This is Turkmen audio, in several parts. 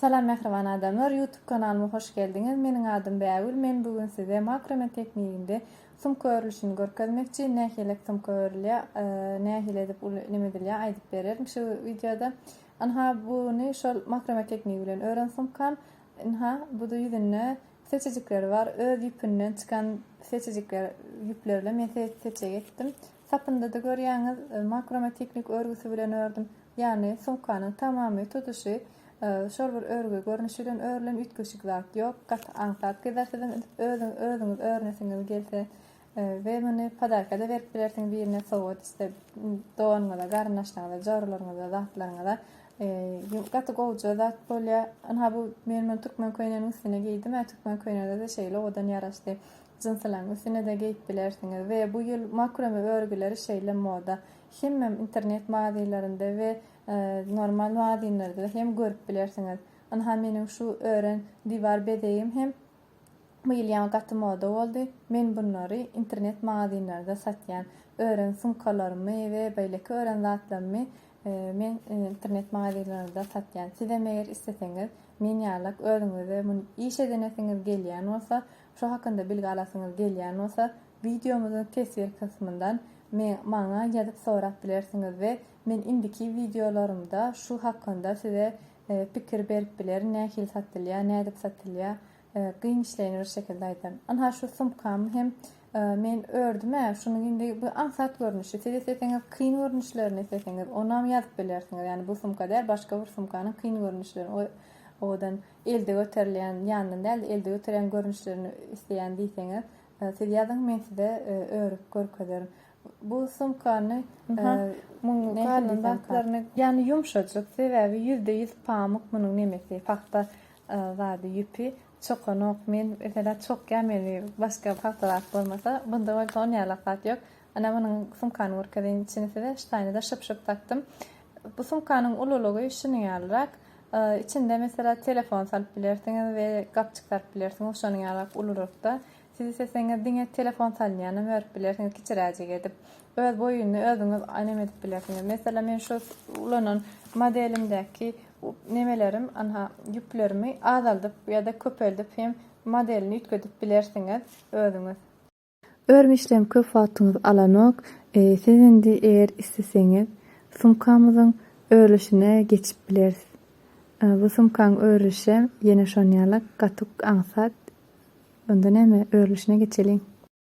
Salam mehriban adamlar, YouTube kanalyma hoş geldiniz. Meniň adym Bägül. Men bugün size makrame tekniğinde sumka örülüşini görkezmekçi. Nähilek sumka örülýär, nähile edip nime dilýär aýdyp bererim. Şu videoda buny şol makrame tekniği bilen öğren sumkan. Bu da ýüzünde seçejikleri var. Öz ýüpünden çıkan seçejikler ýüplerle men seçe etdim. Sapında da görýäňiz makrame teknik örgüsü bilen ördüm. Yani sumkanyň tamamy tutuşy şol bir örgü görnüşi bilen örülen ütköşük zat ýok. Gat aňsat gezersiň özüňiz öğrenesiňiz gelse we muny padarkada berip bilersiň birine sowat işte doğanňyza, garnaşlaryňyza, jarlaryňyza, zatlaryňyza gaty gowja zat bolýar. Bu men türkmen köýneniň üstüne giydim. Türkmen köýnede de şeýle odan ýaraşdy. Jynsylaryň üstüne de giyip bilersiňiz we bu ýyl makrame örgüleri şeýle moda. Hem internet magazinlarynda we normal magazinlerde hem görüp bilersiňiz. Meniň şu ören divar bedeýim hem bu ýyl ýa gaty moda boldy. Men bunlary internet magazinlerde satýan ören sumkalarymy we beýleki ören zatlarymy men internet magazinlerde satýan. Siz eger isteseňiz men ýarlak özüňize muny iş edenesiňiz gelýän bolsa, şu hakynda bilgi alasyňyz gelýän bolsa, videomyzyň tesir kısmyndan maňa ýazyp sorap bilersiňiz we men indiki videolarymda şu hakynda size pikir berip bilerim. Nähil satylýar, nädip satylýar, gyn işleýän bir şekilde aýdym. Şu sumkam hem men ördüm, şunuň indi bu ansat görnüşi. Siz isteseňiz kyn görnüşlerini isteseňiz onam ýazyp bilersiňiz. Yani bu sumka der, başga bir sumkanyň kyn görnüşlerini odan elde göterilýän ýandan däl, elde götüren görnüşlerini isteýän diýseňiz, siz ýazyň, men size örüp görkezerim. Bu sumkany yani yumşaçyk sebäbi %100 pamuk munyň nemesi, paxta zady ýüpi, çokonok men mesela çok gemeli başga paxtalar bolmasa bunda bolsa ýarlak zat ýok. Munyň sumkany görkezen içine de ştaýny da şyp taktım. Bu sumkanyň ululugy şunu ýarlarak, içinde mesela telefon salyp bilersiňiz we gapçyk bilersiňiz, şonu ýarlarak ululukda. Siz isteseňiz diňe telefon salýanyny örüp bilersiňiz, kiçiräjik edip öz boýuny özüňiz anem edip bilersiňiz. Mesela men şu ulanan modelimdäki nemelerim, ýüplerimi azaldyp ýa-da köpeldip hem modelini ütkedip bilersiňiz özüňiz. Örme işlemi köp wagtyňyzy alanok. Siz indi eger isteseňiz sumkamyzyň örülüşine geçip bilersiz. Bu sumkaň örülüşi ýene şonýarlak gatyk aňsat. Onda näme örülüşine geçelim.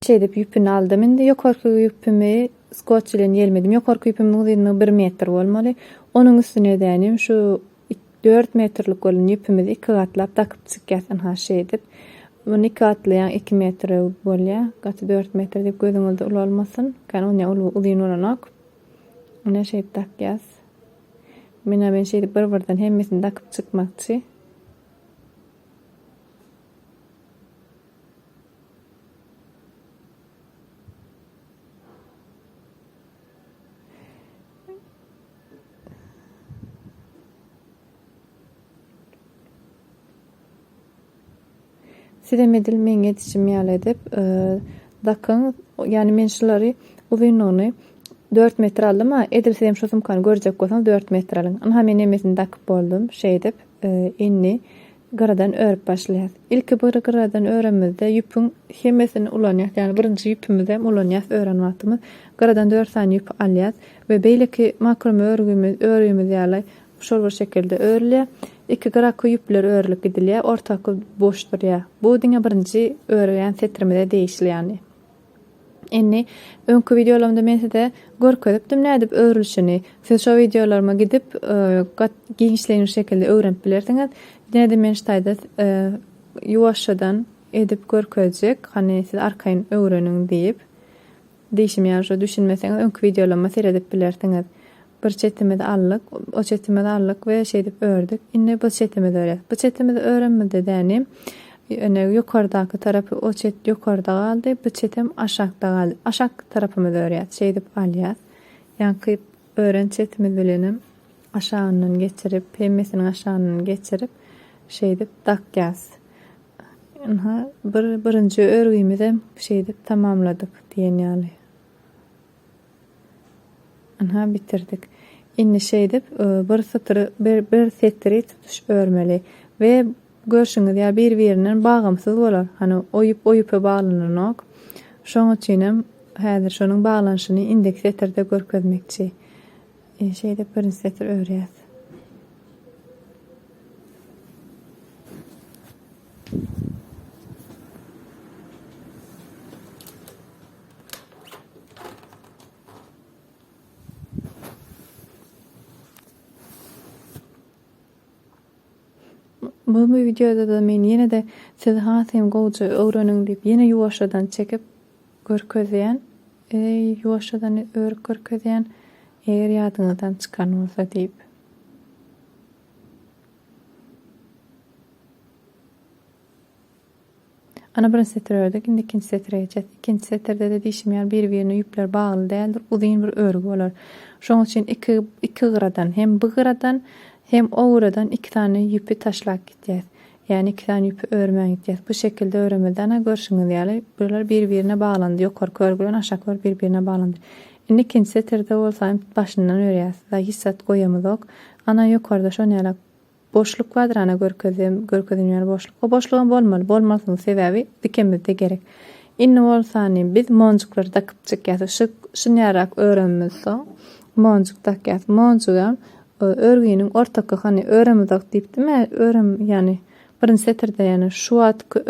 Şeýdip ýüpüni aldym. Indi ýokarky ýüpümi skotç bilen ýelmedim. Ýokarky ýüpümiň uzuny 1 metr bolmaly. Onuň üstüne dänim şu 4 metrlik bolan ýüpümizi 2 gatlap takyp çykýarsan şeýdip. Muny 2 gatlaýan 2 metr bolýar. Gaty 4 metr diýip gözüňizde ul bolmasyn. Kan onuň uzuny olanak. Ona şeýdip takýas. Men şeýdip bir-birden hemmesini takyp çykmakçy. Sidemedil meňe dişim ýaly edip dakyň, yani men şulary uzunyny 4 metr aldım, edilsem şu sumkany görjek bolsaň 4 metr alyň. Men emesini takyp boldum, şeýdip inni garadan örüp başlaýar. İlki bir garadan örenmizde ýüpüň hemmesini ulanýar, yani birinji ýüpümizde ulanýar ören wagtymyz. Garadan 4 sany ýüp alýar we beýleki makrame örgümiz ýaly şol bir şekilde örülýär. 2 garaky ýüpler örülip gidilýär, ortaky boş durýar. Bu diňe birinji ören setrimide değişilýär. Indi öňkü videolarymda men size görkezipdim nädip örülüşini. Siz şu videolarıma gidip giňişleýän şekilde öwrenip bilersiňiz. Näde men ştaýda ýuwaşdan edip görkezjek. Siz arkaýyn öwreniň diýip diýişim ýa-da düşünmeseňiz öňkü videolarıma seredip bilersiňiz. Bir çetimde allyk, o çetimde allyk we şeýdip ördük. Indi bu çetimde öýret. Bu çetimde öğrenmede dänim. Ýokardaky tarapy o çet ýokarda galdy, bu çetim aşakda galdy. Aşak tarapymy öýret. Şeýdip alýar. Ýa-ki öğren çetimi bilenim aşağından geçirip, hemmesini aşağından geçirip şeýdip takýas. Birinji örgümizi şeýdip tamamladyk diýen ýaly. Bitirdik. inni şeydip bir satyry bir setri tutuş örmeli ve görşüňiz ýa bir-biriniň bagamsız bolar. Hani oyup baglananok. Şoň üçinem häzir şonuň baglanşyny indeks setrde görkezmekçi. Şeyde birinji setr örýär. Bu videoda da men ýene de siz hasym gowjy öwrenin diýip ýene ýuwaşadan çekip görkezýän, ýuwaşadan örüp görkezýän eger ýadyňyzdan çykan bolsa diýip. Ana birinji setr ördük, indi ikinji setre geçet. İkinji setrde de diýişim bir-birine ýüpler bagly däldir, uzyn bir örgü bolar. Şoň üçin iki gyradan hem bu gyradan hem o gyradan iki tane ýüpi taşlap gitýär. Yani iki tane ýüpi örmän gitýär. Bu şekilde öremeden görşüňiz ýaly bular bir-birine baglandy. Ýokary örgülen aşağı bir-birine baglandy. Indi ikinji setrde bolsa başyndan örýäs. Da hissat goýamyzok. Ana ýokarda şo ýaly boşluk vardır ana görkezýän boşluk. O boşlugyň bolmaly. Bolmasynyň sebäbi dikemizde gerek. Inni bolsany biz monjuklary takyp çekýär. Şunýarak öğrenmezse monjuk takýar. Monjugam örgüniň ortaky hani öremizok diýipdimi? Örem yani birinji setrde yani şu wagtky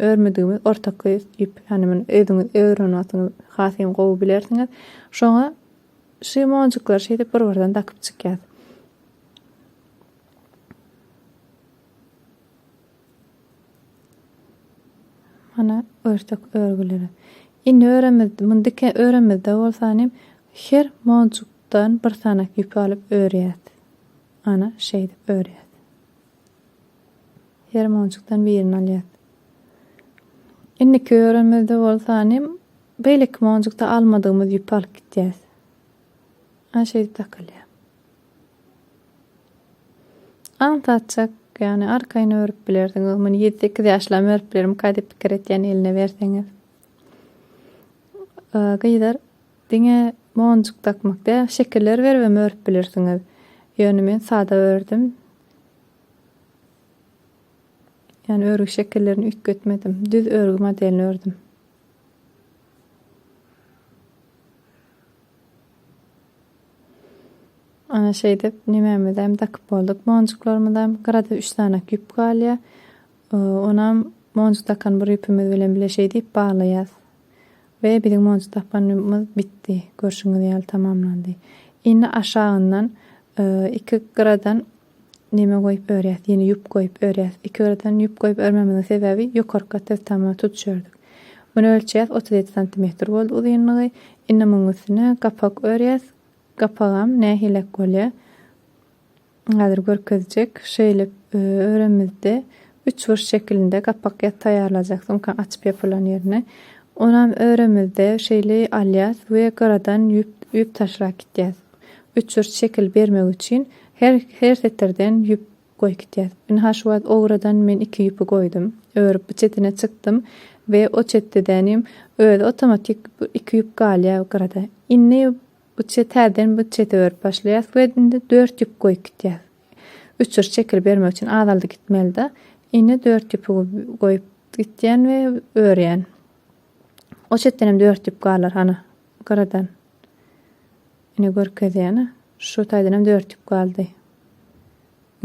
örmedigimiz ortaky ýüp. Yani men özüňiz öğrenýärsiňiz, hasym gowy bilersiňiz. Şoňa şu monjuklar şeýde bir-birinden takyp çekýär. Ana örtek örgüleri. Inni öğrenmezde bolsanym her monjukdan bir sanak ýüp alyp örýär. Ana şeýde örýär. Her monjukdan birini alýar. Inni öğrenmezde bolsanym beýleki monjukda almadygymyz ýüp alyp gitýär. Ana şeýde takalýar. Antatjak yani arkaýyny örüp bilerdiňiz. Men 7-8 ýaşlamy örüp bilerim. Kaýda pikir etýän eline berseňiz. Gaýdar diňe monjuk takmakda şekiller berip örüp bilersiňiz. Ýöne men sada ördüm. Yani örgü şekillerini ütgetmedim. Düz örgü modelini ördüm. Ana şeýde nimämedem takyp boldyk. Monjuklarymdan garada 3 tane ýüp galýa. Onam monjuk takan bir ýüpimiz bilen bileşeý diýip baglaýas. Ve bizim monjuk tapanymyz bitdi. Görşüňiz ýaly tamamlandy. Indi aşağından iki garadan nime goýup örýäs, ýene ýüp goýup örýäs. Iki garadan ýüp goýup örmemiň sebebi ýokarka tez tamam tutuşýardyk. Bunu ölçäs 37 cm boldy uzunlygy. Indi muň üstüne kapak örýäs. Kapagam nähilek bolýar. Häzir görkezjek. Şeýle öremizde 3 burç şeklinde kapak taýarlajak. Soňra açyp ýapylan ýerine. Onam öremizde şeýle alýas we garadan ýüp taşlap gitýär. 3 burç şekil bermek üçin her setrden ýüp goýup gitýär. Indi ha şu wagt o garadan men 2 ýüpü goýdum. Örüp bu çetine çykdym we o çetdenim otomatik 2 ýüp galýa garada. Indi bu çetden bu çete örüp başlaýas we indi 4 ýüp goýup gitýär. 3 burç şekil bermek üçin adaldy gitmeli de. Indi 4 ýüpü goýup gitýän we örýän. O çetdenem 4 ýüp galar hana garadan. Ine görkezýän. Şu taýdanam 4 ýüp galdy.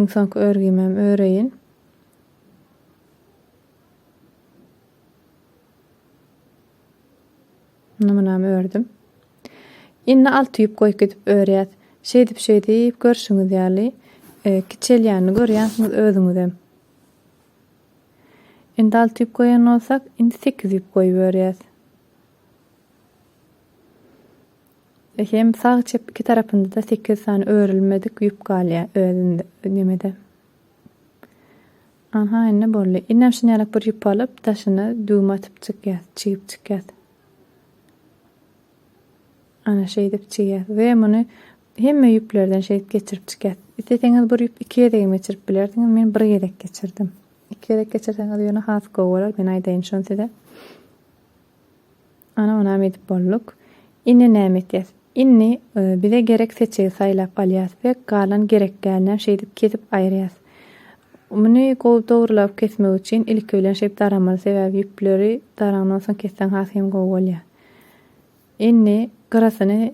Soňky örgümem öreýin. Numunamy ördüm. Indi 6 ýüp goýup gidip örýär. Şeýdip görşüňiz ýaly kiçelýäni görýänsiňiz özüňizem. Indi 6 ýüp goýan bolsak, indi 8 ýüp goýup örýär. Hem sağ çep iki tarapynda da 8 tane örülmedik ýüp galýa özünde nimede. Aha indi bolly. Indi şunýaly bir ýüp alyp taşyny düğüm atyp çykýar, çyýyp çykýar. Ana şeýdip çykýar we muny hemme ýüplerden şeýdip geçirip çykýar. Isteseňiz bir ýüp 2 ýere geçirip bilerdiňiz, men 1 ýere geçirdim. 2 ýere geçirseňiz ýöne has gowalar, men aýdaýyn şonu size. Ana ona edip bolluk. Indi näme etýäs? Inni bize gerek seçeği saylap alýas we galan gerek gelýän şeýdi kesip aýrýas. Muny gowy dogrulap kesmek üçin ilki bilen şeýip daramaly sebäbi ýüpleri darandan soň kessen hasym gowy bolýar. Inni gyrasyny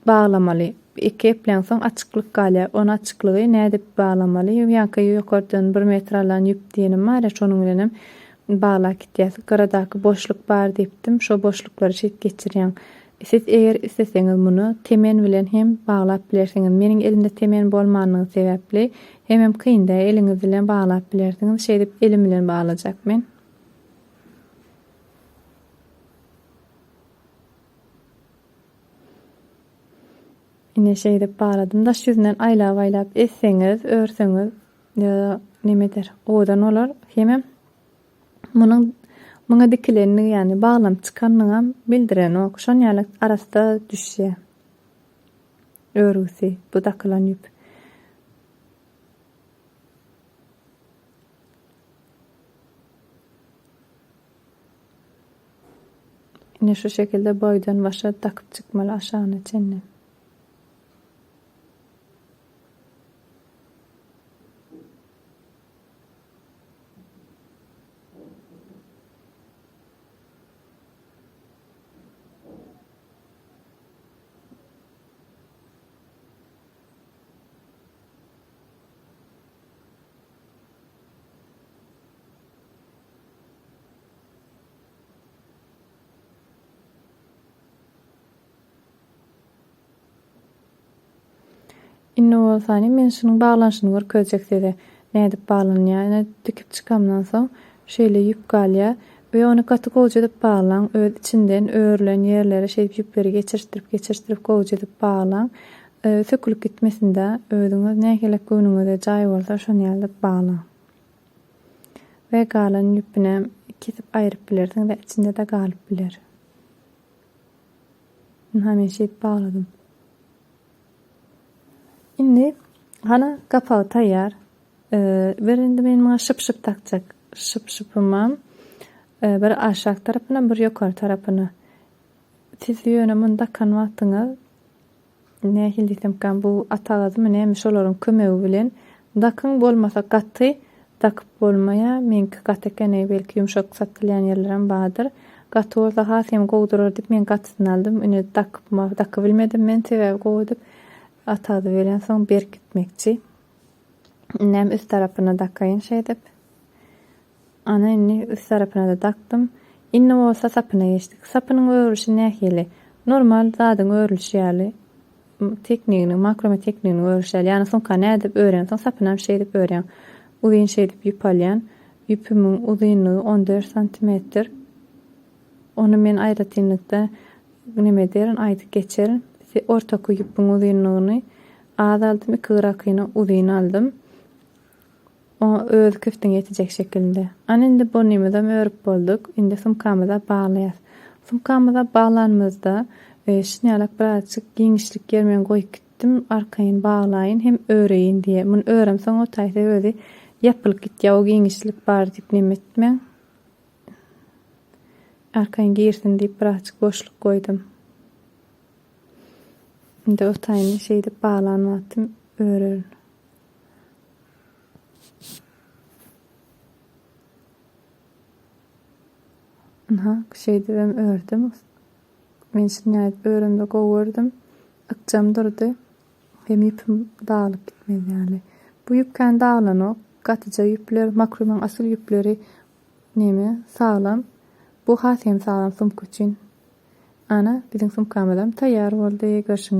baglamaly. Iki eplen soň açyklyk galýar. Onu açyklygy nädip baglamaly? Ýa-ki ýokardan 1 metr alan ýüp diýenim bar, şonuň bilenem baglap gitýäs. Gyradaky boşluk bar diýipdim. Şo boşluklary şeýip geçirýän. Siz eger isteseňiz muny temen bilen hem baglap bilersiňiz. Meniň elimde temen bolmanyny sebäpli hem kynda eliňiz bilen baglap bilersiňiz. Şeýdip elim bilen baglajak men. Ine şeýdip bagladym. Daş ýüzünden aýlap esseňiz, örseňiz ýa nimedir? Odan olar. Hem muňa dikilenini ýani baglam çykanyňam bildiren ok. Şon ýaly arasda düşýär. Örgüsi bu dakylan ýüp. Ine şu şekilde boýdan başa takyp çykmaly aşagyna çennem. Inne bolsany men şunyň baglanşyny görkezjekdi. Nädip baglanýar? Näde dikip çykamdan soň şeýle ýüp galýar we ony gaty gowjy edip baglaň. Öz içinden örülen ýerlere şeýip ýüpleri geçirtirip gowjy edip baglaň. Sökülüp gitmesinde özüňiz nähilek göwnüňizde jaý bolsa şonu ýalyp baglaň. We galan ýüpüne kesip aýryp bilersiň we içinde de galyp biler. Men şeýip bagladym. Indi hana kapağı taýýar. Berinde men maňa şyp takjak. Şypymam bir aşak tarapyna, bir ýokary tarapyna. Siz ýöne munda kan wagtyňyz nähil diýsem kan bu atagazy mene şolaryň kömegi bilen dakyň bolmasa gaty takyp bolmaýa. Menki gaty ekeni belki ýumşak satylýan ýerlerim bardyr. Gaty bolsa hasym gowdurar diýip men gatysyny aldym. Ine takyp bilmedim men sebäbi gowdup atadı veren soň berk gitmekçi. Näme üst tarapyna dakaýyn şeýdip. Ana inni üst tarapyna da daktym. Inne bolsa sapyna geçdik. Sapynyň örülüşi nähili? Normal zadyň örülüşi ýaly. Teknigini, makrome teknigini örülüşi ýaly. Ýani soňka nädip öğrensoň sapynam şeýdip öğren. Uzyn şeýdip ýüp alýan. Ýüpümiň uzynlygy 14 sm. Onu men aýratynlykda nime derin aýdyp geçerim. Ortaky ýüpüň uzynlygyny az aldym, 2 gyrakyny uzyn aldym. O öz küftiňe ýetijek şekilde. Ana indi bu nimeden örüp bolduk. Indi sumkamyza baglaýas. Sumkamyza baglanmazda şinýalak birazçyk giňişlik ýermen goýup gitdim. Arkaýyn baglaýyn hem öreýin diýe. Muny öremsoň o taýda özi ýapylyp gitýär. O giňişlik bar diýip nime etmeň. Arkaýyn girsin diýip birazçyk boşluk goýdum. Indi o taýyny şeýdip baglanmatym örerin. Şeýdip hem ördüm. Men şinýaýyp örümde gowurdym. Akjam durdy. Hem ýüpüm dağılıp gitmedi ýaly. Bu ýüp kan dağlanok. Gatyja ýüpler, makromeň asyl ýüpleri neme saglam. Bu hasym saglam sumk üçin. Ana, biziň sumkamyzam taýýar boldy. Görüşüňiz